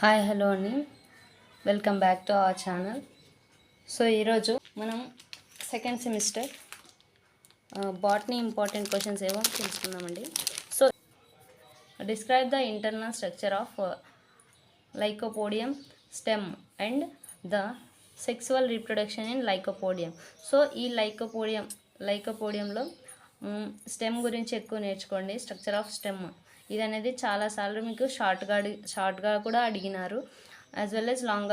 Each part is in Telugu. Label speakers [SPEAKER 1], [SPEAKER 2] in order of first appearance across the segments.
[SPEAKER 1] హాయ్ హలో అండి, welcome back to our channel. So ఈరోజు మనం second semester botany important questions ఏవో తెలుసుకుందామండి. So describe the internal structure of lycopodium stem and the sexual reproduction in lycopodium. So ఈ లైకోపోడియంలో స్టెమ్ గురించి ఎక్కువ నేర్చుకోండి. స్ట్రక్చర్ ఆఫ్ స్టెమ్ ఇది అనేది చాలాసార్లు మీకు షార్ట్గా కూడా అడిగినారు, as well as long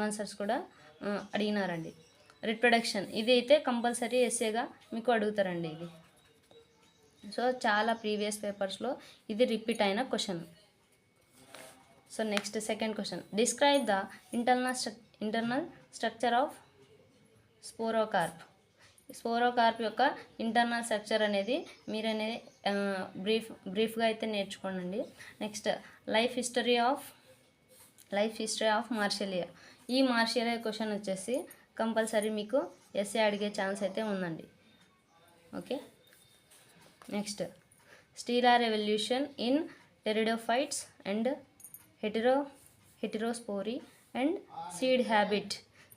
[SPEAKER 1] answers కూడా అడిగినారండి. రిప్రొడక్షన్ ఇది అయితే కంపల్సరీ ఎస్ఏగా మీకు అడుగుతారండి ఇది. సో చాలా ప్రీవియస్ పేపర్స్లో ఇది రిపీట్ అయిన question. So next second question, describe the internal structure of sporocarp యొక్క ఇంటర్నల్ స్ట్రక్చర్ అనేది మీరు అనేది బ్రీఫ్గా అయితే నేర్చుకోండి. Next life history of Marsilea. ఈ మార్షలియా క్వశ్చన్ వచ్చేసి కంపల్సరీ మీకు ఎస్ఏ అడిగే ఛాన్స్ అయితే ఉందండి. Okay, next stelar evolution in pteridophytes and heterospory and seed habit.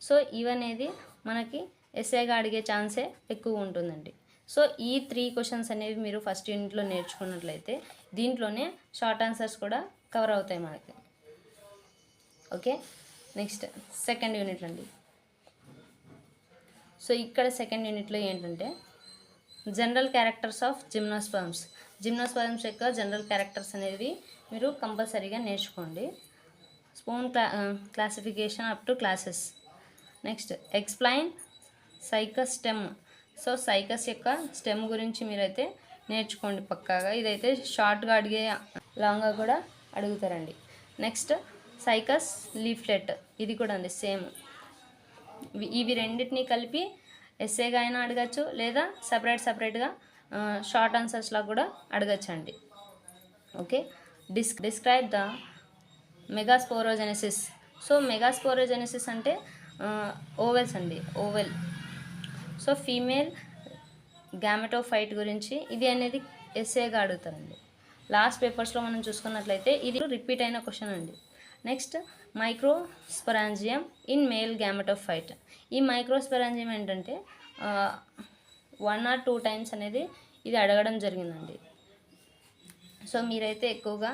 [SPEAKER 1] So ఇవనేది మనకి ఎస్ఏగా అడిగే ఛాన్సే ఎక్కువ ఉంటుందండి. సో ఈ 3 క్వశ్చన్స్ అనేవి మీరు ఫస్ట్ యూనిట్లో నేర్చుకున్నట్లయితే దీంట్లోనే షార్ట్ ఆన్సర్స్ కూడా కవర్ అవుతాయి మనకి. ఓకే, నెక్స్ట్ సెకండ్ యూనిట్ అండి. సో ఇక్కడ సెకండ్ యూనిట్లో ఏంటంటే జనరల్ క్యారెక్టర్స్ ఆఫ్ జిమ్నోస్పర్మ్స్ యొక్క జనరల్ క్యారెక్టర్స్ అనేవి మీరు కంపల్సరీగా నేర్చుకోండి. Spoon classification up to classes. Next explain cycas stem. So cycas యొక్క స్టెమ్ గురించి మీరైతే నేర్చుకోండి పక్కాగా. ఇదైతే షార్ట్గా అడిగే, లాంగ్గా కూడా అడుగుతారండి. నెక్స్ట్ సైకస్ లీఫ్లెట్, ఇది కూడా అండి సేమ్. ఇవి రెండింటినీ కలిపి ఎస్ఏగా అయినా అడగచ్చు, లేదా సపరేట్గా షార్ట్ ఆన్సర్స్లా కూడా అడగచ్చండి. Okay, describe the megasporogenesis. So megasporogenesis అంటే ఓవెల్స్ అండి, ఓవెల్. సో ఫీమేల్ గ్యామెటోఫైట్ గురించి ఇది అనేది ఎస్ఏగా అడుగుతారండి. లాస్ట్ పేపర్స్లో మనం చూసుకున్నట్లయితే ఇది రిపీట్ అయిన క్వశ్చన్ అండి. Next microsporangium in male gametophyte. ఈ మైక్రోస్పొరాంజియం ఏంటంటే 1 or 2 టైమ్స్ అనేది ఇది అడగడం జరిగిందండి. సో మీరైతే ఎక్కువగా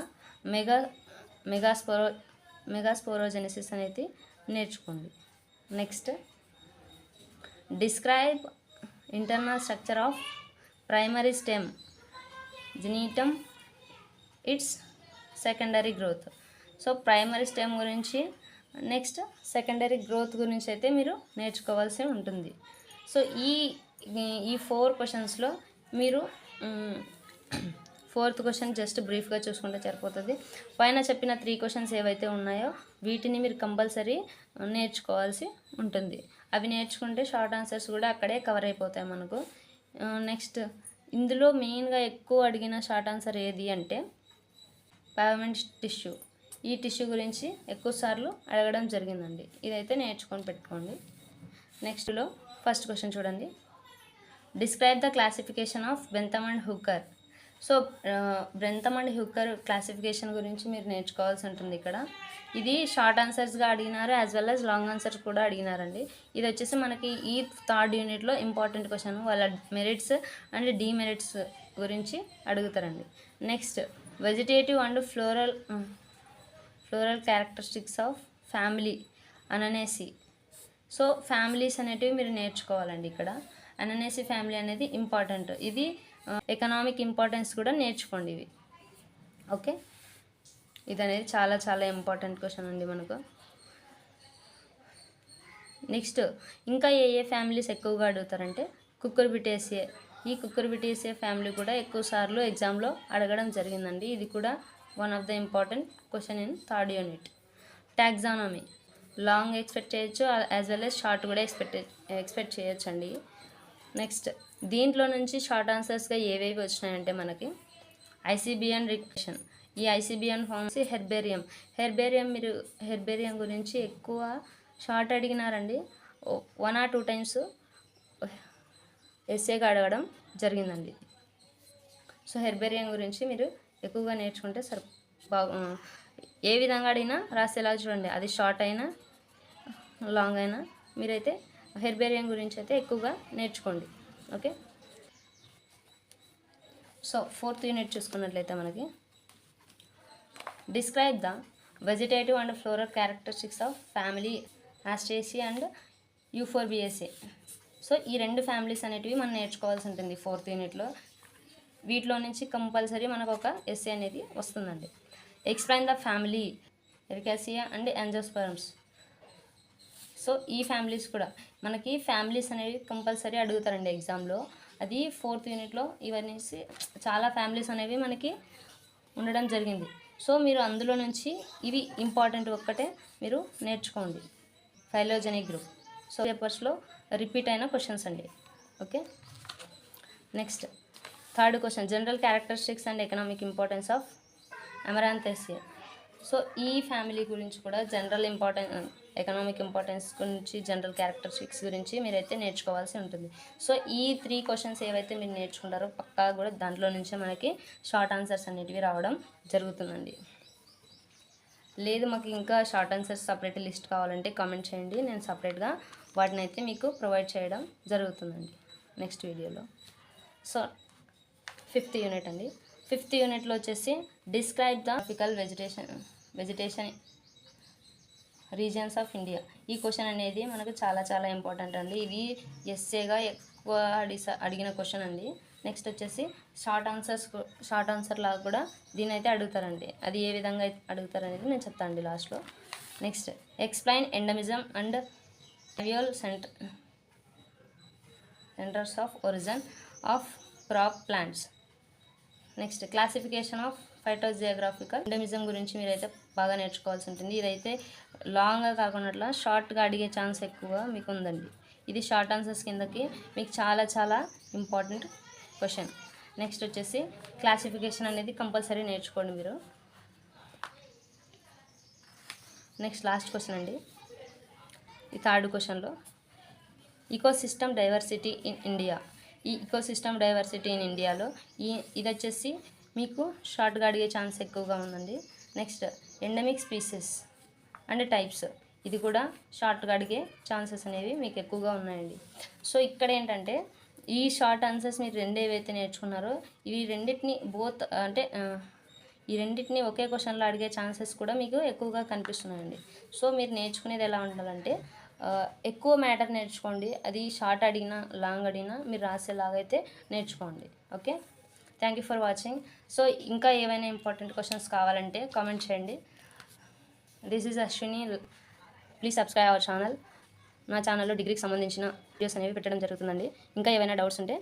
[SPEAKER 1] మెగాస్పోరోజెనెసిస్ అనేది నేర్చుకోండి. Next describe internal structure of primary stem Gnetum its secondary growth. So primary stem గురించి, నెక్స్ట్ సెకండరీ గ్రోత్ గురించి అయితే మీరు నేర్చుకోవాల్సి ఉంటుంది. సో ఈ 4 క్వశ్చన్స్లో మీరు 4th క్వశ్చన్ జస్ట్ బ్రీఫ్గా చూసుకుంటే సరిపోతుంది. పైన చెప్పిన 3 క్వశ్చన్స్ ఏవైతే ఉన్నాయో వీటిని మీరు కంపల్సరీ నేర్చుకోవాల్సి ఉంటుంది. అవి నేర్చుకుంటే షార్ట్ ఆన్సర్స్ కూడా అక్కడే కవర్ అయిపోతాయి మనకు. నెక్స్ట్ ఇందులో మెయిన్గా ఎక్కువ అడిగిన షార్ట్ ఆన్సర్ ఏది అంటే పావమెంట్ టిష్యూ. ఈ టిష్యూ గురించి ఎక్కువసార్లు అడగడం జరిగిందండి. ఇదైతే నేర్చుకొని పెట్టుకోండి. నెక్స్ట్లో ఫస్ట్ క్వశ్చన్ చూడండి, describe the classification of Bentham and Hooker. So Bentham and Hooker classification గురించి మీరు నేర్చుకోవాల్సి ఉంటుంది. ఇక్కడ ఇది షార్ట్ ఆన్సర్స్గా అడిగినారు, as well as long answers కూడా అడిగినారండి. ఇది వచ్చేసి మనకి ఈ 3rd యూనిట్లో ఇంపార్టెంట్ క్వశ్చన్. వాళ్ళ మెరిట్స్ అండ్ డిమెరిట్స్ గురించి అడుగుతారండి. Next vegetative and floral characteristics of family Annonaceae. So families అనేటివి మీరు నేర్చుకోవాలండి. ఇక్కడ అననేసి ఫ్యామిలీ అనేది ఇంపార్టెంట్. ఇది ఎకనామిక్ ఇంపార్టెన్స్ కూడా నేర్చుకోండి ఇవి. ఓకే, ఇది అనేది చాలా చాలా ఇంపార్టెంట్ క్వశ్చన్ అండి మనకు. నెక్స్ట్ ఇంకా ఏ ఫ్యామిలీస్ ఎక్కువగా అడుగుతారంటే కుకుర్బిటేసియే. ఈ కుకుర్బిటేసియే ఫ్యామిలీ కూడా ఎక్కువసార్లు ఎగ్జామ్లో అడగడం జరిగిందండి. ఇది కూడా one of the important question in 3rd unit. Taxonomy long expect చేయొచ్చు, యాజ్ వెల్ యాజ్ షార్ట్ కూడా ఎక్స్పెక్ట్ చేయొచ్చు అండి. నెక్స్ట్ దీంట్లో నుంచి షార్ట్ ఆన్సర్స్గా ఏవేవి వచ్చినాయంటే మనకి ఐసిబిఎన్ రికగ్నిషన్. ఈ ఐసిబిఎన్ ఫార్మ్స్ మీరు హెర్బేరియం గురించి ఎక్కువ షార్ట్ అడిగినారండి. 1 or 2 టైమ్స్ ఎస్ఏగా అడగడం జరిగిందండి. సో హెర్బేరియం గురించి మీరు ఎక్కువగా నేర్చుకుంటే ఏ విధంగా అడిగినా రాసేలా చూడండి, అది షార్ట్ అయినా లాంగ్ అయినా మీరైతే హెర్బేరియం గురించి అయితే ఎక్కువగా నేర్చుకోండి. ఓకే, సో 4th యూనిట్ చూసుకున్నట్లయితే మనకి describe the vegetative and floral characteristics of family Asteraceae and Euphorbiaceae. So ఈ 2 ఫ్యామిలీస్ అనేటివి మనం నేర్చుకోవాల్సి ఉంటుంది 4th యూనిట్లో. వీటిలో నుంచి కంపల్సరీ మనకు ఒక ఎస్సే అనేది వస్తుందండి. Explain the family Ericaceae and angiosperms. So ఈ ఫ్యామిలీస్ కూడా మనకి ఫ్యామిలీస్ అనేవి కంపల్సరీ అడుగుతారండి ఎగ్జామ్లో. అది 4th యూనిట్లో ఇవన్నీ చాలా ఫ్యామిలీస్ అనేవి మనకి ఉండడం జరిగింది. సో మీరు అందులో నుంచి ఇవి ఇంపార్టెంట్ ఒక్కటే మీరు నేర్చుకోండి. Phylogenic group. సో పేపర్స్లో రిపీట్ అయిన క్వశ్చన్స్ అండి. Okay, next 3rd question general characteristics and economic importance of Amaranthaceae. So ఈ ఫ్యామిలీ గురించి కూడా జనరల్ ఎకనామిక్ ఇంపార్టెన్స్ గురించి, జనరల్ క్యారెక్టరిస్టిక్స్ గురించి మీరైతే నేర్చుకోవాల్సి ఉంటుంది. సో ఈ 3 క్వశ్చన్స్ ఏవైతే మీరు నేర్చుకుంటారో పక్కా కూడా దాంట్లో నుంచే మనకి షార్ట్ ఆన్సర్స్ అనేటివి రావడం జరుగుతుందండి. లేదు మాకు ఇంకా షార్ట్ ఆన్సర్స్ సపరేట్ లిస్ట్ కావాలంటే కామెంట్ చేయండి, నేను సపరేట్గా వాటిని అయితే మీకు ప్రొవైడ్ చేయడం జరుగుతుందండి నెక్స్ట్ వీడియోలో. సో 5th యూనిట్ అండి. 5th యూనిట్లో వచ్చేసి describe the tropical vegetation regions of India. ఈ క్వశ్చన్ అనేది మనకు చాలా చాలా ఇంపార్టెంట్ అండి. ఇది ఎస్సేగా ఎక్కువ అడిగిన క్వశ్చన్ అండి. నెక్స్ట్ వచ్చేసి షార్ట్ ఆన్సర్ లాగా కూడా దీని అయితే అడుగుతారండి. అది ఏ విధంగా అడుగుతారు అనేది నేను చెప్తాను అండి లాస్ట్లో. Next explain endemism and Vavilov centres of origin of crop plants. Next classification of phytogeographical endemism గురించి మీరైతే బాగా నేర్చుకోవాల్సి ఉంటుంది. ఇదైతే లాంగ్గా కాకుండా షార్ట్గా అడిగే ఛాన్స్ ఎక్కువ మీకు ఉందండి. ఇది షార్ట్ ఆన్సర్స్ కిందకి మీకు చాలా చాలా ఇంపార్టెంట్ క్వశ్చన్. నెక్స్ట్ వచ్చేసి క్లాసిఫికేషన్ అనేది కంపల్సరీ నేర్చుకోండి మీరు. నెక్స్ట్ లాస్ట్ క్వశ్చన్ అండి, ఈ 3rd క్వశ్చన్లో ఈకోసిస్టమ్ డైవర్సిటీ ఇన్ ఇండియా. ఈ ఈకోసిస్టమ్ డైవర్సిటీ ఇన్ ఇండియాలో ఇది వచ్చేసి మీకు షార్ట్గా అడిగే ఛాన్స్ ఎక్కువగా ఉందండి. Next endemic species and types, ఇది కూడా షార్ట్గా అడిగే ఛాన్సెస్ అనేవి మీకు ఎక్కువగా ఉన్నాయండి. సో ఇక్కడ ఏంటంటే ఈ షార్ట్ ఆన్సర్స్ మీరు 2 ఏవైతే నేర్చుకున్నారో ఇవి రెండింటిని ఈ రెండింటిని ఒకే క్వశ్చన్లో అడిగే ఛాన్సెస్ కూడా మీకు ఎక్కువగా కనిపిస్తున్నాయండి. సో మీరు నేర్చుకునేది ఎలా ఉండాలంటే ఎక్కువ మ్యాటర్ నేర్చుకోండి. అది షార్ట్ అడిగినా లాంగ్ అడిగినా మీరు రాసేలాగైతే నేర్చుకోండి. Okay, thank you for watching. So ఇంకా ఏవైనా ఇంపార్టెంట్ క్వశ్చన్స్ కావాలంటే కామెంట్ చేయండి. This is Ashwini, please subscribe our channel. నా ఛానల్లో డిగ్రీకి సంబంధించిన వీడియోస్ అనేవి పెట్టడం జరుగుతుందండి. ఇంకా ఏవైనా డౌట్స్ ఉంటే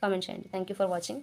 [SPEAKER 1] కామెంట్ చేయండి. Thank you for watching.